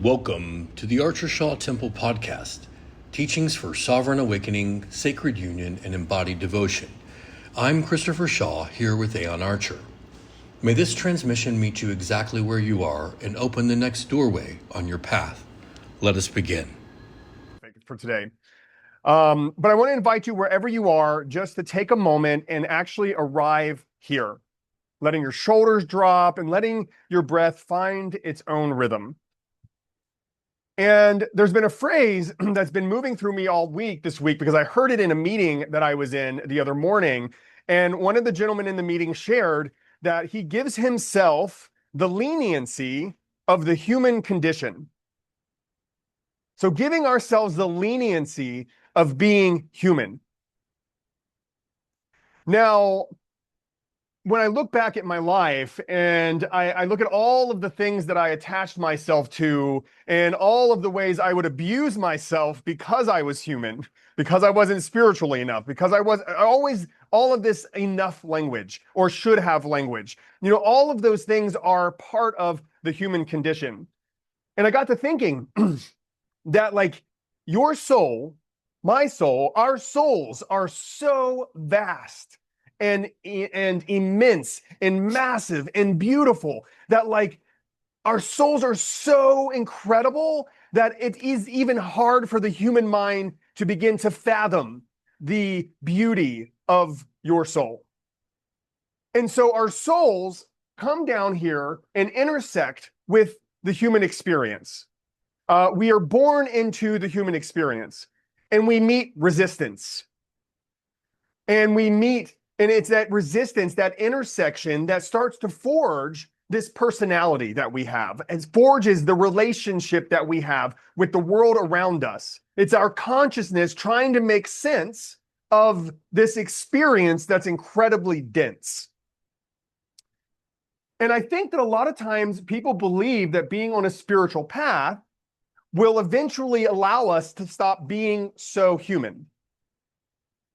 Welcome to the ArcherShaw Temple Podcast, teachings for sovereign awakening, sacred union, and embodied devotion. I'm Christopher Shaw, here with Aeon Archer. May this transmission meet you exactly where you are and open the next doorway on your path. Let us begin. For today. But I want to invite you wherever you are just to take a moment and actually arrive here, letting your shoulders drop and letting your breath find its own rhythm. And there's been a phrase that's been moving through me all week this week because I heard it in a meeting that I was in the other morning. And one of the gentlemen in the meeting shared that he gives himself the leniency of the human condition. So giving ourselves the leniency of being human. Now, when I look back at my life and I look at all of the things that I attached myself to and all of the ways I would abuse myself because I was human, because I wasn't spiritually enough, because I always, all of this enough language or should have language, all of those things are part of the human condition. And I got to thinking that like your soul, my soul, our souls are so vast and immense and massive and beautiful that like our souls are so incredible that it is even hard for the human mind to begin to fathom the beauty of your soul. And so our souls come down here and intersect with the human experience. We are born into the human experience and we meet resistance. And it's that resistance, that intersection that starts to forge this personality that we have. It forges the relationship that we have with the world around us. It's our consciousness trying to make sense of this experience that's incredibly dense. And I think that a lot of times people believe that being on a spiritual path will eventually allow us to stop being so human.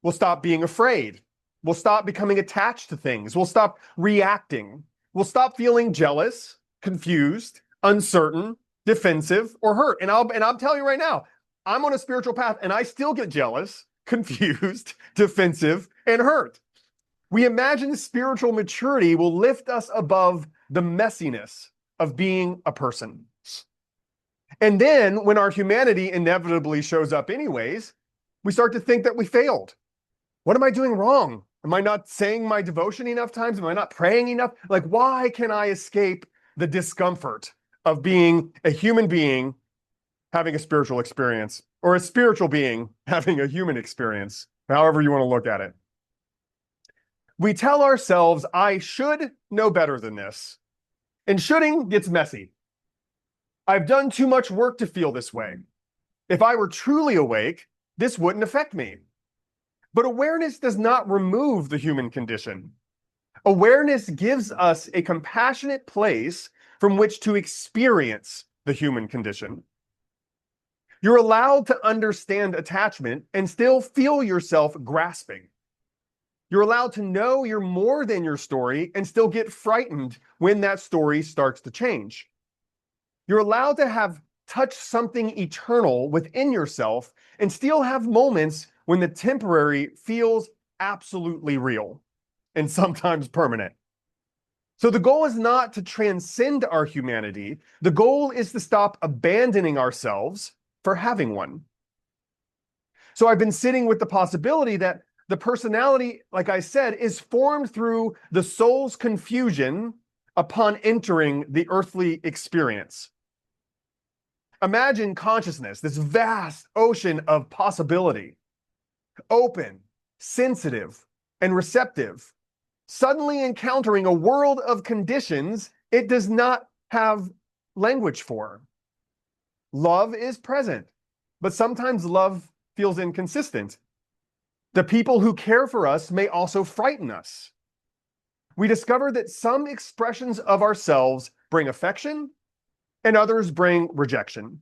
We'll stop being afraid. We'll stop becoming attached to things. We'll stop reacting. We'll stop feeling jealous, confused, uncertain, defensive, or hurt. And I'll tell you right now, I'm on a spiritual path and I still get jealous, confused, defensive, and hurt. We imagine spiritual maturity will lift us above the messiness of being a person. And then when our humanity inevitably shows up anyways, we start to think that we failed. What am I doing wrong? Am I not saying my devotion enough times? Am I not praying enough? Like, why can I escape the discomfort of being a human being having a spiritual experience, or a spiritual being having a human experience, however you want to look at it? We tell ourselves, I should know better than this. And shoulding gets messy. I've done too much work to feel this way. If I were truly awake, this wouldn't affect me. But awareness does not remove the human condition. Awareness gives us a compassionate place from which to experience the human condition. You're allowed to understand attachment and still feel yourself grasping. You're allowed to know you're more than your story and still get frightened when that story starts to change. You're allowed to have touched something eternal within yourself and still have moments when the temporary feels absolutely real and sometimes permanent. So the goal is not to transcend our humanity. The goal is to stop abandoning ourselves for having one. So I've been sitting with the possibility that the personality, like I said, is formed through the soul's confusion upon entering the earthly experience. Imagine consciousness, this vast ocean of possibility, open, sensitive, and receptive, suddenly encountering a world of conditions it does not have language for. Love is present, but sometimes love feels inconsistent. The people who care for us may also frighten us. We discover that some expressions of ourselves bring affection and others bring rejection.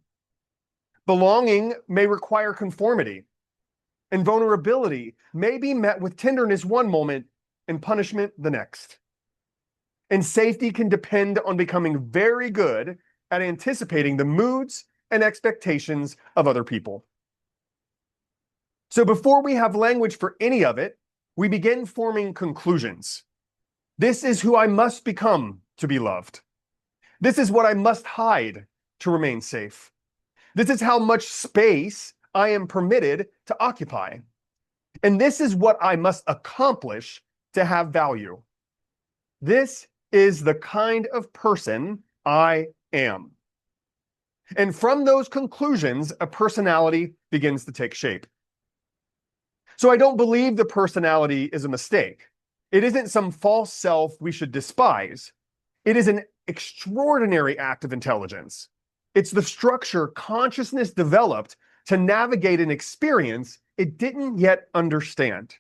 Belonging may require conformity, and vulnerability may be met with tenderness one moment and punishment the next. And safety can depend on becoming very good at anticipating the moods and expectations of other people. So before we have language for any of it, we begin forming conclusions. This is who I must become to be loved. This is what I must hide to remain safe. This is how much space I am permitted to occupy. And this is what I must accomplish to have value. This is the kind of person I am. And from those conclusions, a personality begins to take shape. So I don't believe the personality is a mistake. It isn't some false self we should despise. It is an extraordinary act of intelligence. It's the structure consciousness developed to navigate an experience it didn't yet understand.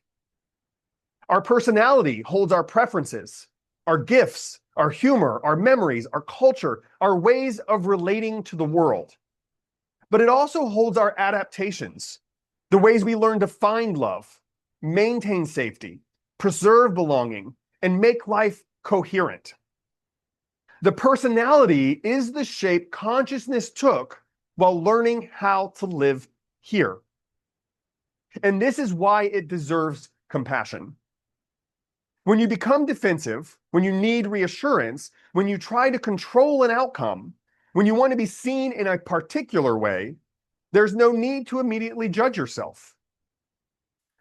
Our personality holds our preferences, our gifts, our humor, our memories, our culture, our ways of relating to the world. But it also holds our adaptations, the ways we learn to find love, maintain safety, preserve belonging, and make life coherent. The personality is the shape consciousness took while learning how to live here. And this is why it deserves compassion. When you become defensive, when you need reassurance, when you try to control an outcome, when you want to be seen in a particular way, there's no need to immediately judge yourself.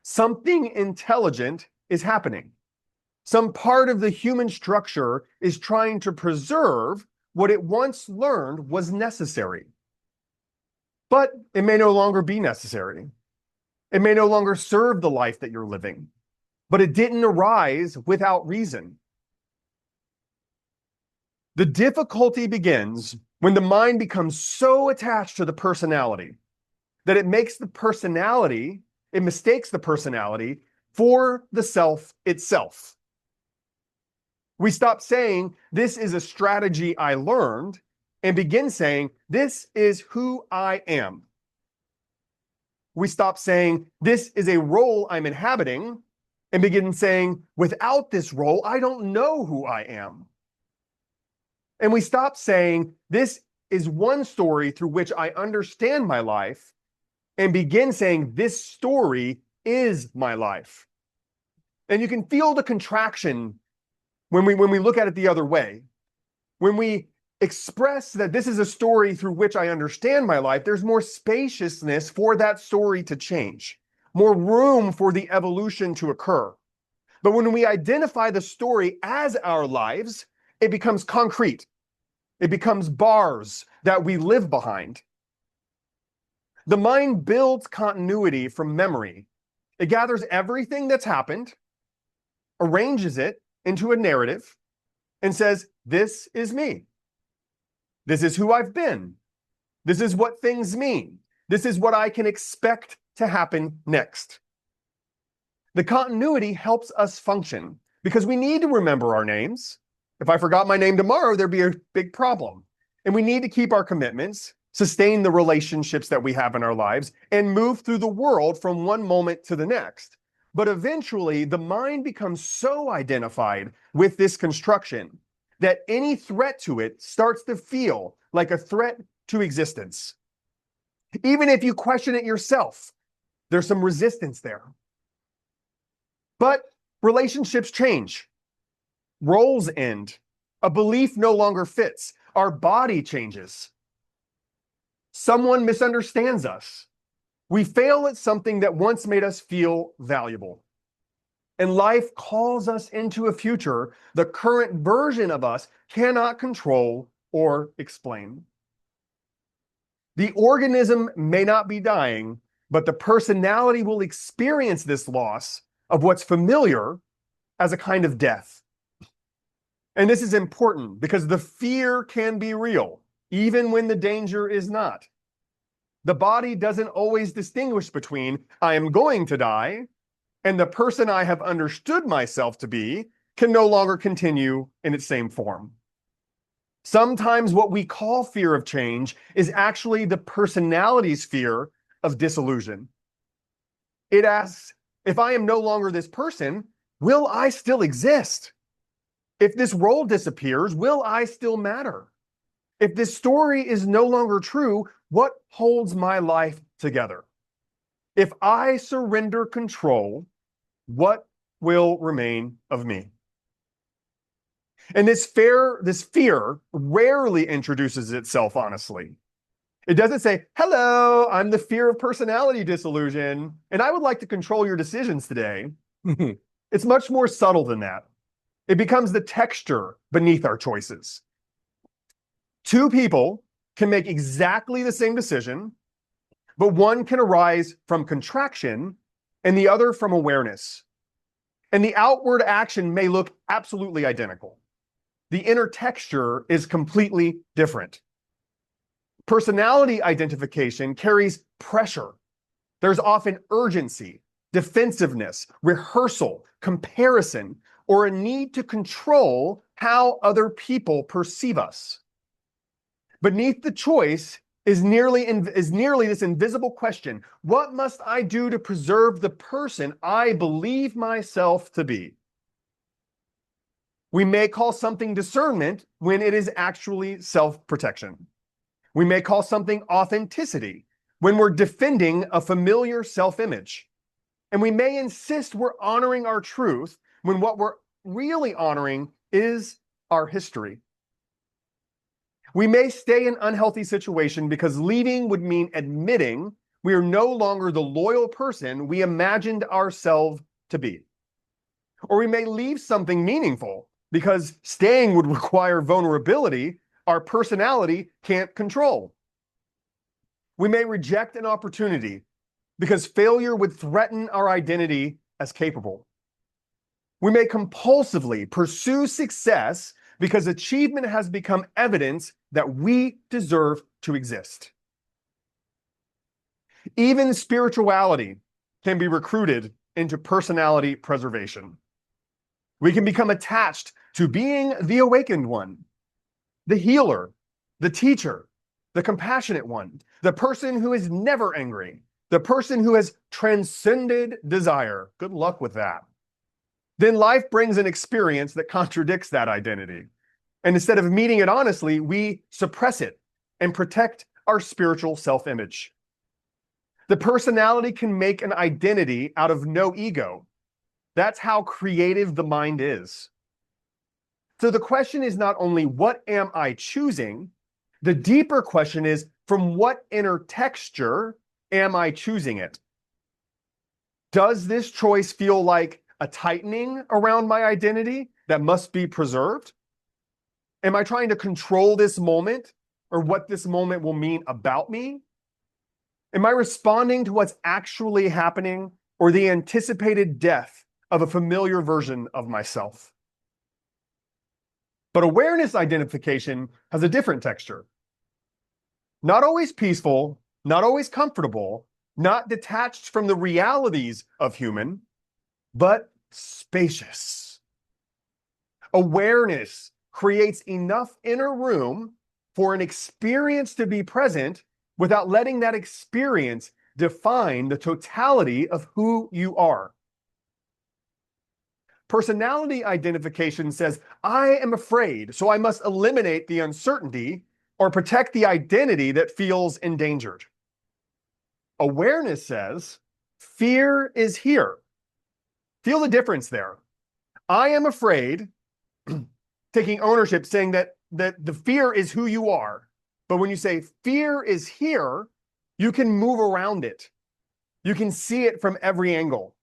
Something intelligent is happening. Some part of the human structure is trying to preserve what it once learned was necessary. But it may no longer be necessary. It may no longer serve the life that you're living. But it didn't arise without reason. The difficulty begins when the mind becomes so attached to the personality that it mistakes the personality for the self itself. We stop saying, this is a strategy I learned, and begin saying, this is who I am. We stop saying, this is a role I'm inhabiting, and begin saying, without this role, I don't know who I am. And we stop saying, this is one story through which I understand my life, and begin saying, this story is my life. And you can feel the contraction when we look at it the other way. When we express that this is a story through which I understand my life, there's more spaciousness for that story to change, more room for the evolution to occur. But when we identify the story as our lives, it becomes concrete. It becomes bars that we live behind. The mind builds continuity from memory. It gathers everything that's happened, arranges it into a narrative, and says, this is me. This is who I've been. This is what things mean. This is what I can expect to happen next. The continuity helps us function because we need to remember our names. If I forgot my name tomorrow, there'd be a big problem. And we need to keep our commitments, sustain the relationships that we have in our lives, and move through the world from one moment to the next. But eventually, the mind becomes so identified with this construction that any threat to it starts to feel like a threat to existence. Even if you question it yourself, there's some resistance there. But relationships change. Roles end. A belief no longer fits. Our body changes. Someone misunderstands us. We fail at something that once made us feel valuable. And life calls us into a future the current version of us cannot control or explain. The organism may not be dying, but the personality will experience this loss of what's familiar as a kind of death. And this is important because the fear can be real, even when the danger is not. The body doesn't always distinguish between I am going to die and the person I have understood myself to be can no longer continue in its same form. Sometimes what we call fear of change is actually the personality's fear of disillusion. It asks, if I am no longer this person, will I still exist? If this role disappears, will I still matter? If this story is no longer true, what holds my life together? If I surrender control, what will remain of me? And this fear rarely introduces itself honestly. It doesn't say, hello, I'm the fear of personality disillusion, and I would like to control your decisions today. It's much more subtle than that. It becomes the texture beneath our choices. Two people can make exactly the same decision, but one can arise from contraction and the other from awareness. And the outward action may look absolutely identical. The inner texture is completely different. Personality identification carries pressure. There's often urgency, defensiveness, rehearsal, comparison, or a need to control how other people perceive us. Beneath the choice is nearly this invisible question: what must I do to preserve the person I believe myself to be? We may call something discernment when it is actually self-protection. We may call something authenticity when we're defending a familiar self-image. And we may insist we're honoring our truth when what we're really honoring is our history. We may stay in an unhealthy situation because leaving would mean admitting we are no longer the loyal person we imagined ourselves to be. Or we may leave something meaningful because staying would require vulnerability our personality can't control. We may reject an opportunity because failure would threaten our identity as capable. We may compulsively pursue success because achievement has become evidence that we deserve to exist. Even spirituality can be recruited into personality preservation. We can become attached to being the awakened one, the healer, the teacher, the compassionate one, the person who is never angry, the person who has transcended desire. Good luck with that. Then life brings an experience that contradicts that identity. And instead of meeting it honestly, we suppress it and protect our spiritual self-image. The personality can make an identity out of no ego. That's how creative the mind is. So the question is not only what am I choosing? The deeper question is, from what inner texture am I choosing it? Does this choice feel like a tightening around my identity that must be preserved? Am I trying to control this moment or what this moment will mean about me? Am I responding to what's actually happening or the anticipated death of a familiar version of myself? But awareness identification has a different texture. Not always peaceful, not always comfortable, not detached from the realities of human, but spacious. Awareness creates enough inner room for an experience to be present without letting that experience define the totality of who you are. Personality identification says, I am afraid, so I must eliminate the uncertainty or protect the identity that feels endangered. Awareness says, fear is here. Feel the difference there. I am afraid, taking ownership, saying that the fear is who you are. But when you say fear is here, you can move around it. You can see it from every angle.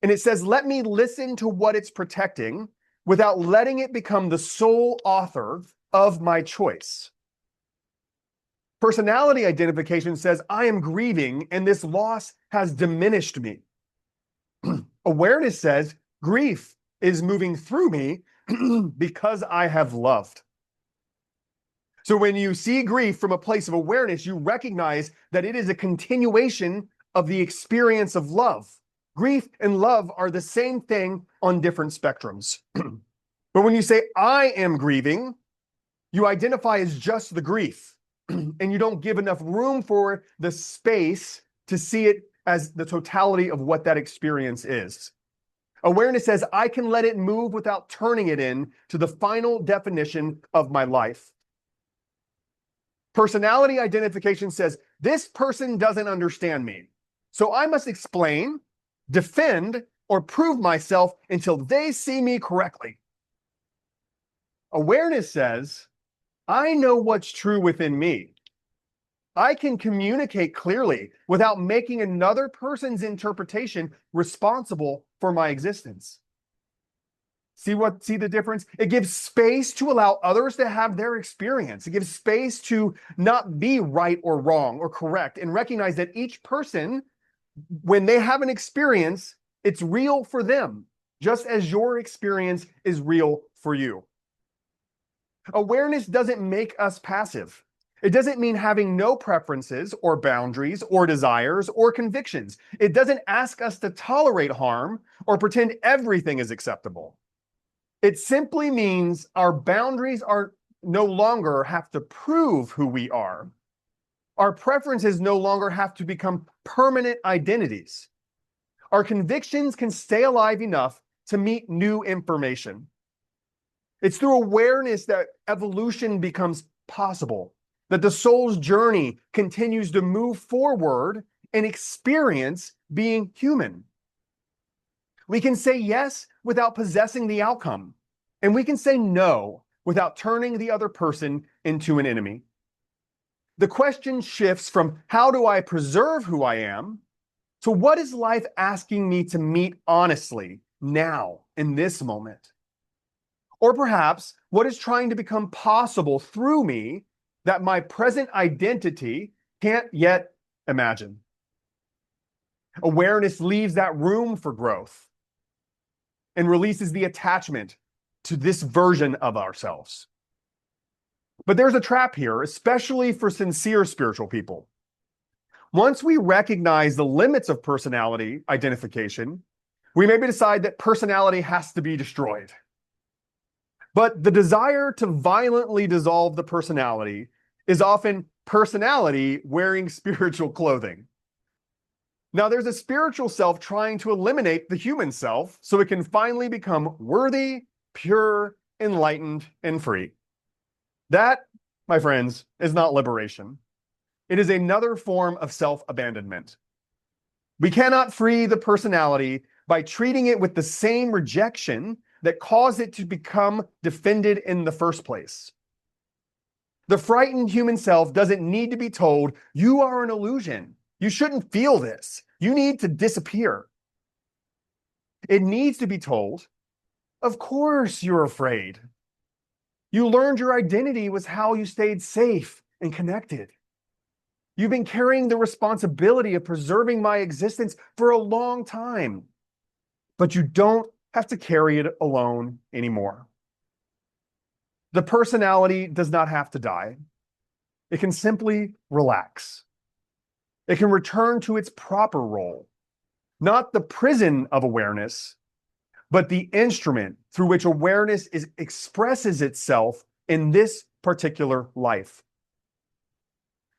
And it says, let me listen to what it's protecting without letting it become the sole author of my choice. Personality identification says, I am grieving and this loss has diminished me. Awareness says, grief is moving through me because I have loved. So when you see grief from a place of awareness, you recognize that it is a continuation of the experience of love. Grief and love are the same thing on different spectrums. But when you say, I am grieving, you identify as just the grief. And you don't give enough room for the space to see it as the totality of what that experience is. Awareness says, I can let it move without turning it in to the final definition of my life. Personality identification says, this person doesn't understand me, so I must explain, defend, or prove myself until they see me correctly. Awareness says, I know what's true within me. I can communicate clearly without making another person's interpretation responsible for my existence. See the difference? It gives space to allow others to have their experience. It gives space to not be right or wrong or correct, and recognize that each person, when they have an experience, it's real for them, just as your experience is real for you. Awareness doesn't make us passive. It doesn't mean having no preferences or boundaries or desires or convictions. It doesn't ask us to tolerate harm or pretend everything is acceptable. It simply means our boundaries are no longer have to prove who we are. Our preferences no longer have to become permanent identities. Our convictions can stay alive enough to meet new information. It's through awareness that evolution becomes possible, that the soul's journey continues to move forward and experience being human. We can say yes without possessing the outcome, and we can say no without turning the other person into an enemy. The question shifts from how do I preserve who I am to what is life asking me to meet honestly now in this moment? Or perhaps what is trying to become possible through me that my present identity can't yet imagine? Awareness leaves that room for growth and releases the attachment to this version of ourselves. But there's a trap here, especially for sincere spiritual people. Once we recognize the limits of personality identification, we maybe decide that personality has to be destroyed. But the desire to violently dissolve the personality is often personality wearing spiritual clothing. Now, there's a spiritual self trying to eliminate the human self so it can finally become worthy, pure, enlightened, and free. That, my friends, is not liberation. It is another form of self-abandonment. We cannot free the personality by treating it with the same rejection that caused it to become defended in the first place. The frightened human self doesn't need to be told, you are an illusion. You shouldn't feel this. You need to disappear. It needs to be told, of course you're afraid. You learned your identity was how you stayed safe and connected. You've been carrying the responsibility of preserving my existence for a long time, but you don't have to carry it alone anymore. The personality does not have to die. It can simply relax. It can return to its proper role, not the prison of awareness, but the instrument through which awareness expresses itself in this particular life.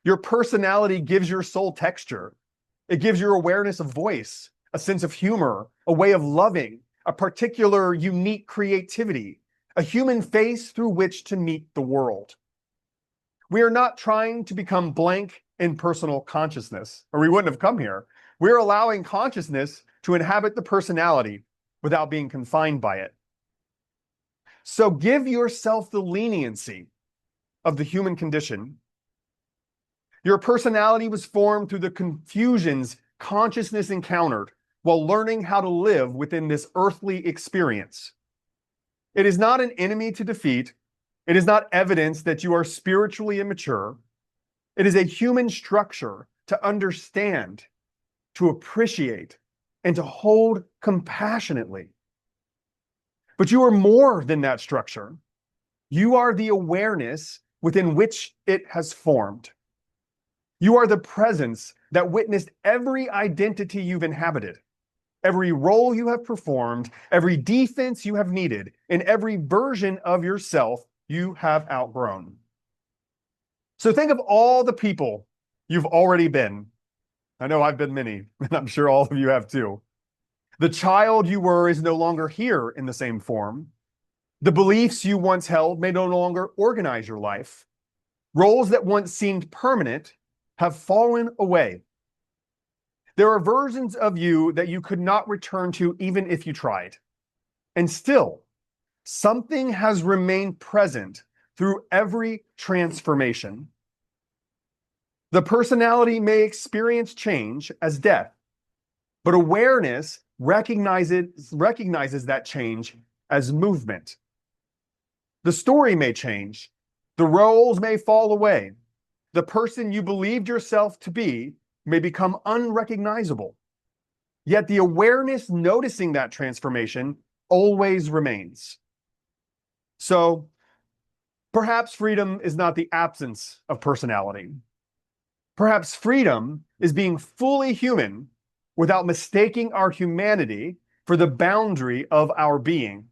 Your personality gives your soul texture. It gives your awareness a voice, a sense of humor, a way of loving, a particular unique creativity, a human face through which to meet the world. We are not trying to become blank in personal consciousness, or we wouldn't have come here. We're allowing consciousness to inhabit the personality without being confined by it. So give yourself the leniency of the human condition. Your personality was formed through the confusions consciousness encountered while learning how to live within this earthly experience. It is not an enemy to defeat. It is not evidence that you are spiritually immature. It is a human structure to understand, to appreciate, and to hold compassionately. But you are more than that structure. You are the awareness within which it has formed. You are the presence that witnessed every identity you've inhabited, every role you have performed, every defense you have needed, and every version of yourself you have outgrown. So think of all the people you've already been. I know I've been many, and I'm sure all of you have too. The child you were is no longer here in the same form. The beliefs you once held may no longer organize your life. Roles that once seemed permanent have fallen away. There are versions of you that you could not return to even if you tried. And still, something has remained present through every transformation. The personality may experience change as death, but awareness recognizes that change as movement. The story may change, the roles may fall away, the person you believed yourself to be may become unrecognizable. Yet the awareness noticing that transformation always remains. So perhaps freedom is not the absence of personality. Perhaps freedom is being fully human without mistaking our humanity for the boundary of our being.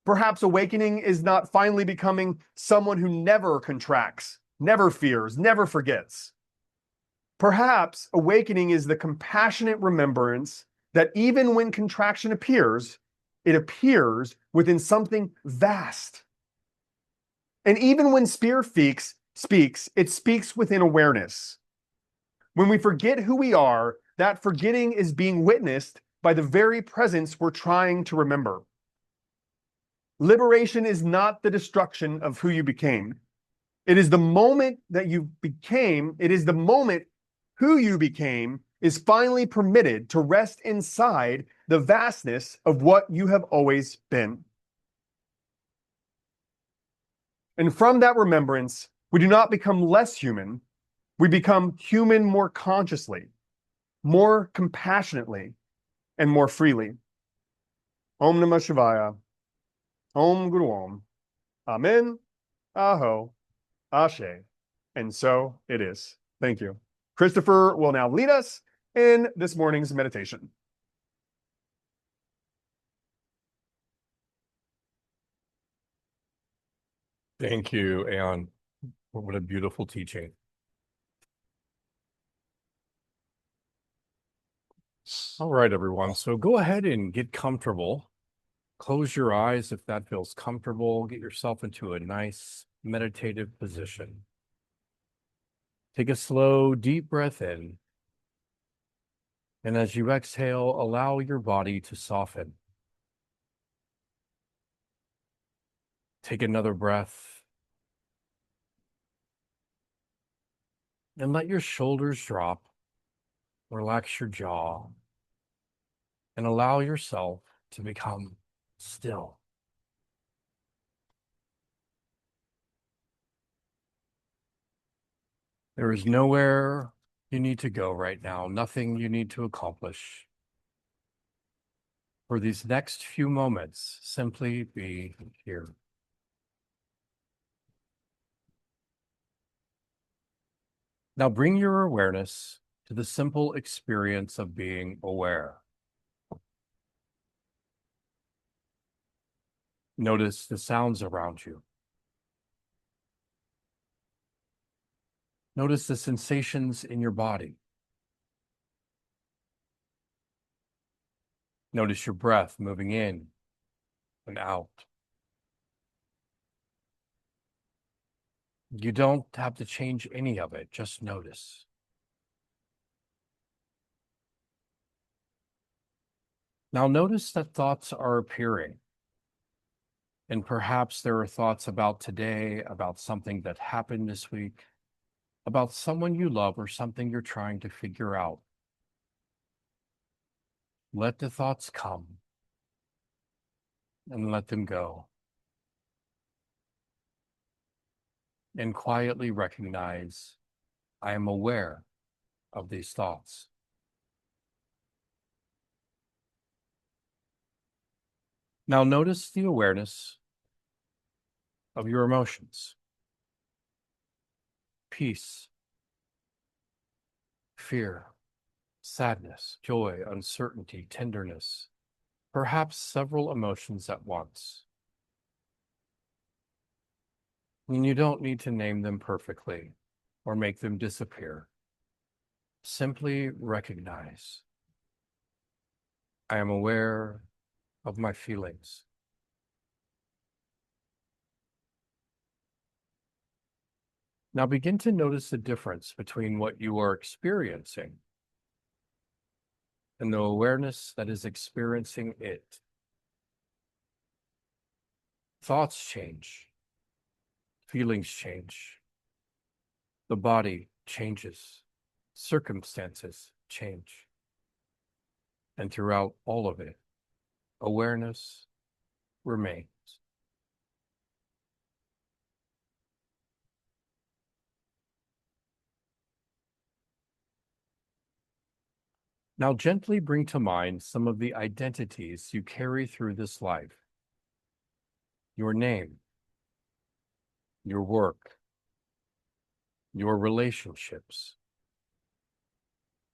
Perhaps awakening is not finally becoming someone who never contracts, never fears, never forgets. Perhaps awakening is the compassionate remembrance that even when contraction appears, it appears within something vast. And even when spirit speaks, it speaks within awareness. When we forget who we are, that forgetting is being witnessed by the very presence we're trying to remember. Liberation is not the destruction of who you became. It is the moment that you became, it is the moment who you became is finally permitted to rest inside the vastness of what you have always been. And from that remembrance, we do not become less human, we become human more consciously, more compassionately, and more freely. Om Namah Shivaya. Om Guru Om. Amen. Aho. Ashe. And so it is. Thank you. Christopher will now lead us in this morning's meditation. Thank you, Aeon. What a beautiful teaching. All right, everyone. So go ahead and get comfortable. Close your eyes if that feels comfortable. Get yourself into a nice meditative position. Take a slow, deep breath in. And as you exhale, allow your body to soften. Take another breath. And let your shoulders drop. Relax your jaw. And allow yourself to become still. There is nowhere you need to go right now, nothing you need to accomplish. For these next few moments, simply be here. Now bring your awareness to the simple experience of being aware. Notice the sounds around you. Notice the sensations in your body. Notice your breath moving in and out. You don't have to change any of it, just notice. Now notice that thoughts are appearing. And perhaps there are thoughts about today, about something that happened this week, about someone you love or something you're trying to figure out. Let the thoughts come and let them go. And quietly recognize, I am aware of these thoughts. Now notice the awareness of your emotions. Peace, fear, sadness, joy, uncertainty, tenderness, perhaps several emotions at once. And you don't need to name them perfectly or make them disappear. Simply recognize, I am aware of my feelings. Now begin to notice the difference between what you are experiencing and the awareness that is experiencing it. Thoughts change, feelings change, the body changes, circumstances change. And throughout all of it, awareness remains. Now gently bring to mind some of the identities you carry through this life. Your name, your work, your relationships,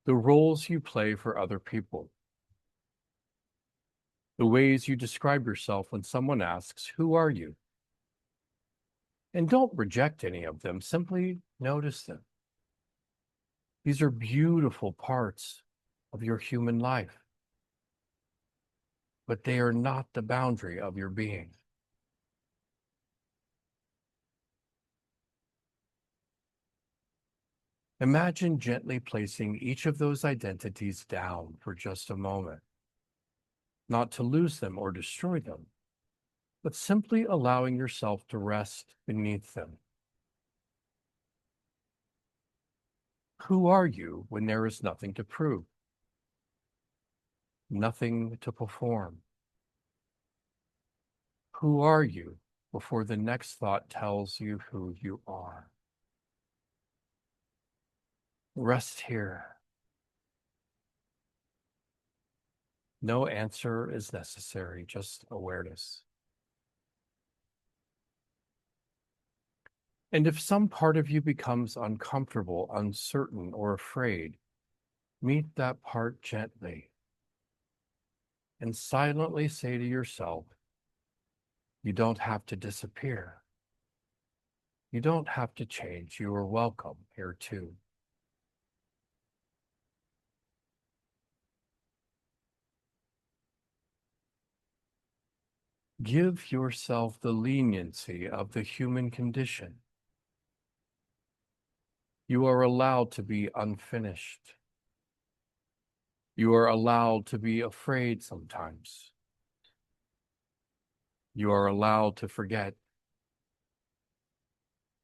the roles you play for other people, the ways you describe yourself when someone asks, "Who are you?" And don't reject any of them, simply notice them. These are beautiful parts of your human life, but they are not the boundary of your being. Imagine gently placing each of those identities down for just a moment, not to lose them or destroy them, but simply allowing yourself to rest beneath them. Who are you when there is nothing to prove, nothing to perform? Who are you before the next thought tells you who you are? Rest here. No answer is necessary, just awareness. And if some part of you becomes uncomfortable, uncertain, or afraid, meet that part gently and silently say to yourself, you don't have to disappear. You don't have to change. You are welcome here too. Give yourself the leniency of the human condition. You are allowed to be unfinished. You are allowed to be afraid sometimes. You are allowed to forget.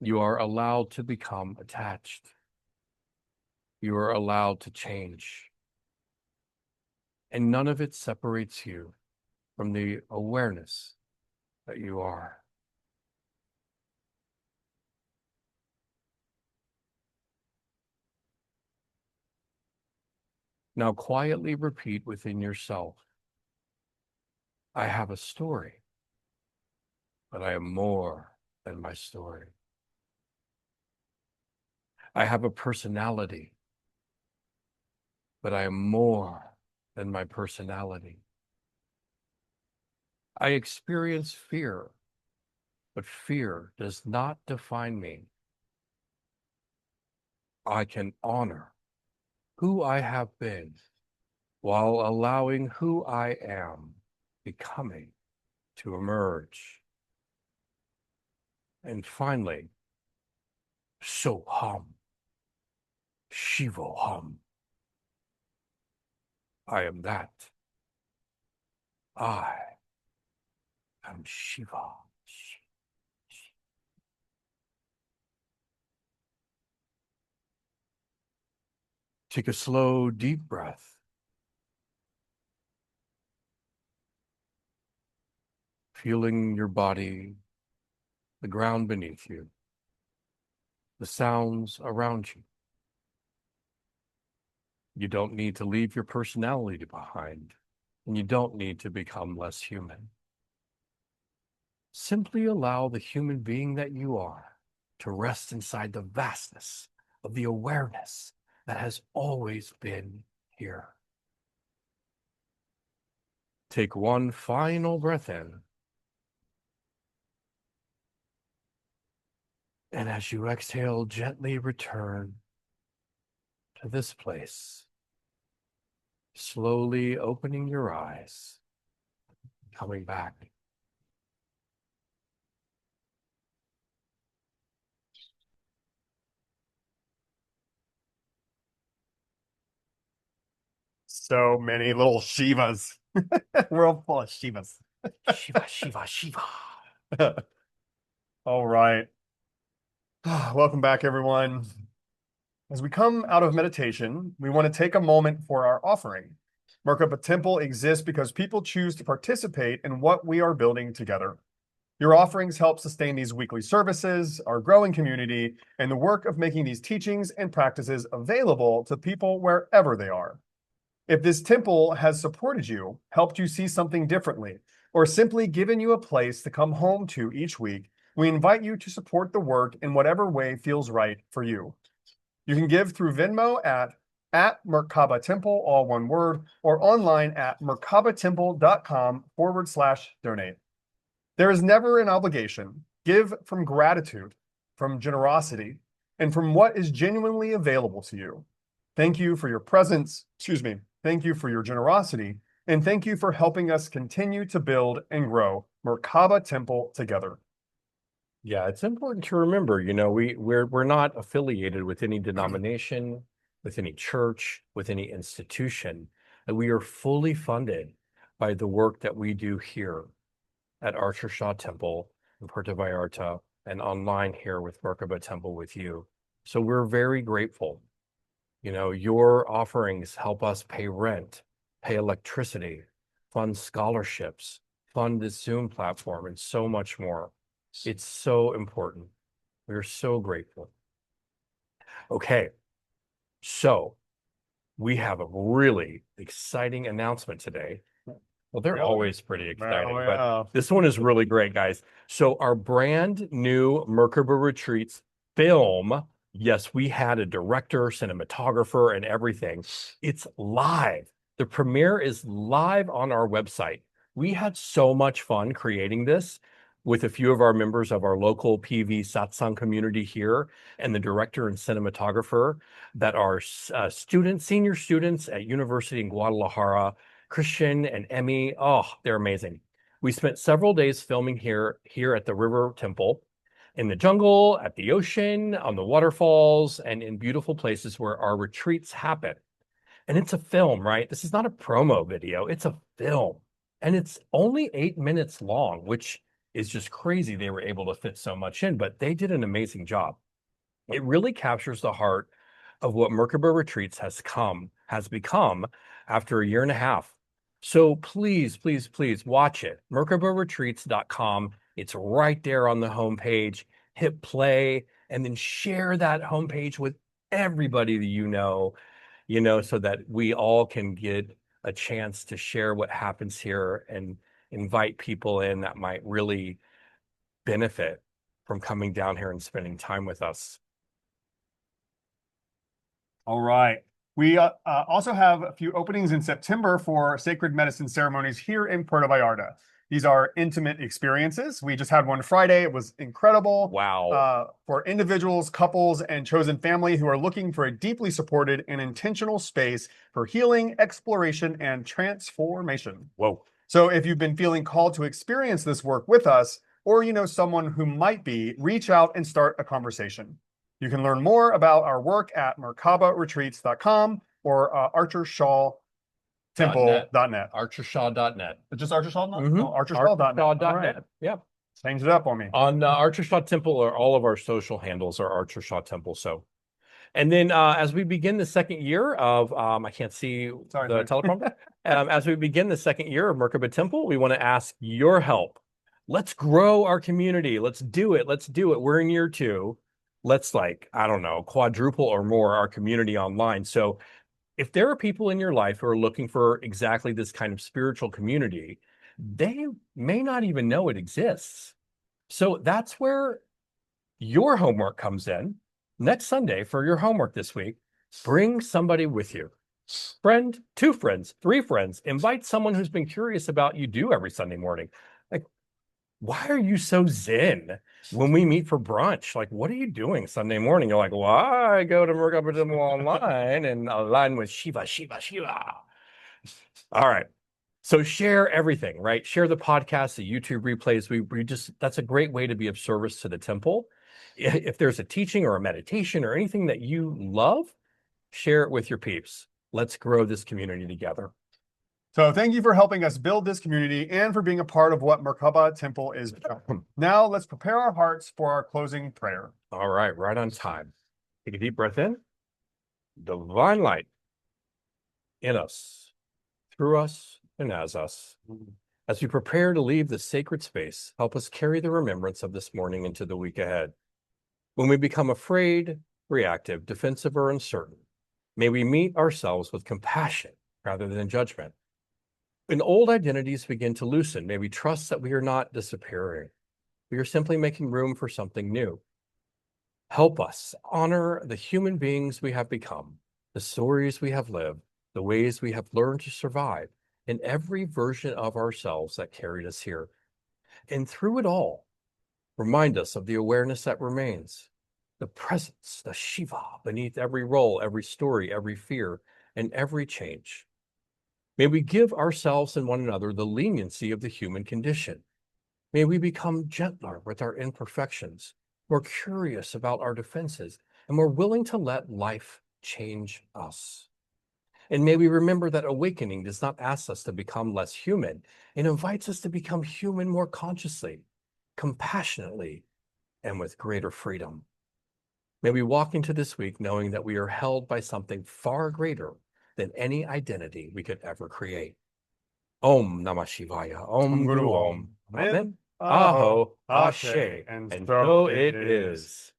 You are allowed to become attached. You are allowed to change. And none of it separates you from the awareness that you are. Now quietly repeat within yourself, I have a story, but I am more than my story. I have a personality, but I am more than my personality. I experience fear, but fear does not define me. I can honor who I have been while allowing who I am becoming to emerge. And finally, Soham, Shivoham. I am that. I am Shiva. Take a slow, deep breath. Feeling your body, the ground beneath you, the sounds around you. You don't need to leave your personality behind, and you don't need to become less human. Simply allow the human being that you are to rest inside the vastness of the awareness that has always been here. Take one final breath in. And as you exhale, gently return to this place, slowly opening your eyes, coming back. So many little Shivas. World full of Shivas. Shiva, Shiva, Shiva. All right. Welcome back, everyone. As we come out of meditation, we want to take a moment for our offering. Merkaba Temple exists because people choose to participate in what we are building together. Your offerings help sustain these weekly services, our growing community, and the work of making these teachings and practices available to people wherever they are. If this temple has supported you, helped you see something differently, or simply given you a place to come home to each week, we invite you to support the work in whatever way feels right for you. You can give through Venmo at Merkaba Temple, all one word, or online at merkabatemple.com/donate. There is never an obligation. Give from gratitude, from generosity, and from what is genuinely available to you. Thank you for your presence. Thank you for your generosity, and thank you for helping us continue to build and grow Merkaba Temple together. Yeah, it's important to remember, we're not affiliated with any denomination, with any church, with any institution, and we are fully funded by the work that we do here at ArcherShaw Temple in Puerto Vallarta and online here with Merkaba Temple with you. So we're very grateful. Your offerings help us pay rent, pay electricity, fund scholarships, fund this Zoom platform, and so much more. It's so important. We're so grateful. Okay, so we have a really exciting announcement today. Well, they're always pretty exciting, but this one is really great, guys. So our brand new Merkaba Retreats film, yes, we had a director, cinematographer, and everything. It's live. The premiere is live on our website. We had so much fun creating this with a few of our members of our local PV satsang community here, and the director and cinematographer that are senior students at University in Guadalajara, Christian and Emmy. Oh, they're amazing. We spent several days filming here at the River Temple, in the jungle, at the ocean, on the waterfalls, and in beautiful places where our retreats happen. And it's a film, right? This is not a promo video. It's a film. And it's only 8 minutes long, which is just crazy they were able to fit so much in, but they did an amazing job. It really captures the heart of what Merkaba Retreats has become after a year and a half. So please, please, please watch it. merkabaretreats.com. It's right there on the homepage. Hit play and then share that homepage with everybody that so that we all can get a chance to share what happens here and invite people in that might really benefit from coming down here and spending time with us. All right. We also have a few openings in September for sacred medicine ceremonies here in Puerto Vallarta. These are intimate experiences. We just had one Friday. It was incredible. Wow. For individuals, couples, and chosen family who are looking for a deeply supported and intentional space for healing, exploration, and transformation. Whoa. So if you've been feeling called to experience this work with us, or you know someone who might be, reach out and start a conversation. You can learn more about our work at merkabaretreats.com or ArcherShawTemple.net. ArcherShaw.net. Just ArcherShaw? Mm-hmm. No, ArcherShaw.net. ArcherShaw.net. Right. Yep. Change it up on me. On ArcherShaw Temple, or all of our social handles are ArcherShaw Temple. So, and then as we begin the second year of, I can't see the teleprompter. As we begin the second year of Merkaba Temple, we want to ask your help. Let's grow our community. Let's do it. Let's do it. We're in year 2. Let's quadruple or more our community online. So if there are people in your life who are looking for exactly this kind of spiritual community, they may not even know it exists. So that's where your homework comes in. Next Sunday, for your homework this week, bring somebody with you. Friend, 2 friends, 3 friends. Invite someone who's been curious about you do every Sunday morning. Like, why are you so zen when we meet for brunch? Like, what are you doing Sunday morning? You're like, well, I go to Merkaba Temple online and align with Shiva. All right. So share everything, right? Share the podcast, the YouTube replays. We just, that's a great way to be of service to the temple. If there's a teaching or a meditation or anything that you love, share it with your peeps. Let's grow this community together. So thank you for helping us build this community and for being a part of what Merkaba Temple is. Now let's prepare our hearts for our closing prayer. All right, right on time. Take a deep breath in. Divine light in us, through us, and as us. As we prepare to leave this sacred space, help us carry the remembrance of this morning into the week ahead. When we become afraid, reactive, defensive, or uncertain, may we meet ourselves with compassion rather than judgment. When old identities begin to loosen, may we trust that we are not disappearing. We are simply making room for something new. Help us honor the human beings we have become, the stories we have lived, the ways we have learned to survive, in every version of ourselves that carried us here. And through it all, remind us of the awareness that remains, the presence, the Shiva beneath every role, every story, every fear, and every change. May we give ourselves and one another the leniency of the human condition. May we become gentler with our imperfections, more curious about our defenses, and more willing to let life change us. And may we remember that awakening does not ask us to become less human. It invites us to become human more consciously, compassionately, and with greater freedom. May we walk into this week knowing that we are held by something far greater than any identity we could ever create. Om Namah Shivaya, Om Guru Om, Amen, Aho, Ashe, and so it is.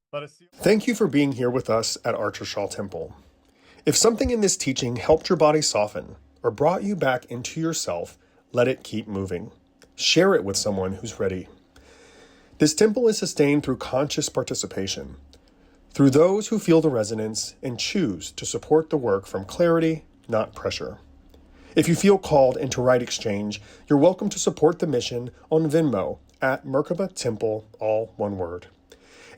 Thank you for being here with us at ArcherShaw Temple. If something in this teaching helped your body soften or brought you back into yourself, let it keep moving. Share it with someone who's ready. This temple is sustained through conscious participation, through those who feel the resonance and choose to support the work from clarity, not pressure. If you feel called into right exchange, you're welcome to support the mission on Venmo at Merkaba Temple, all one word.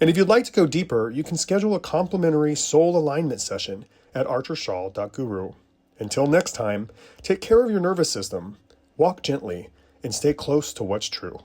And if you'd like to go deeper, you can schedule a complimentary soul alignment session at ArcherShaw.guru. Until next time, take care of your nervous system, walk gently, and stay close to what's true.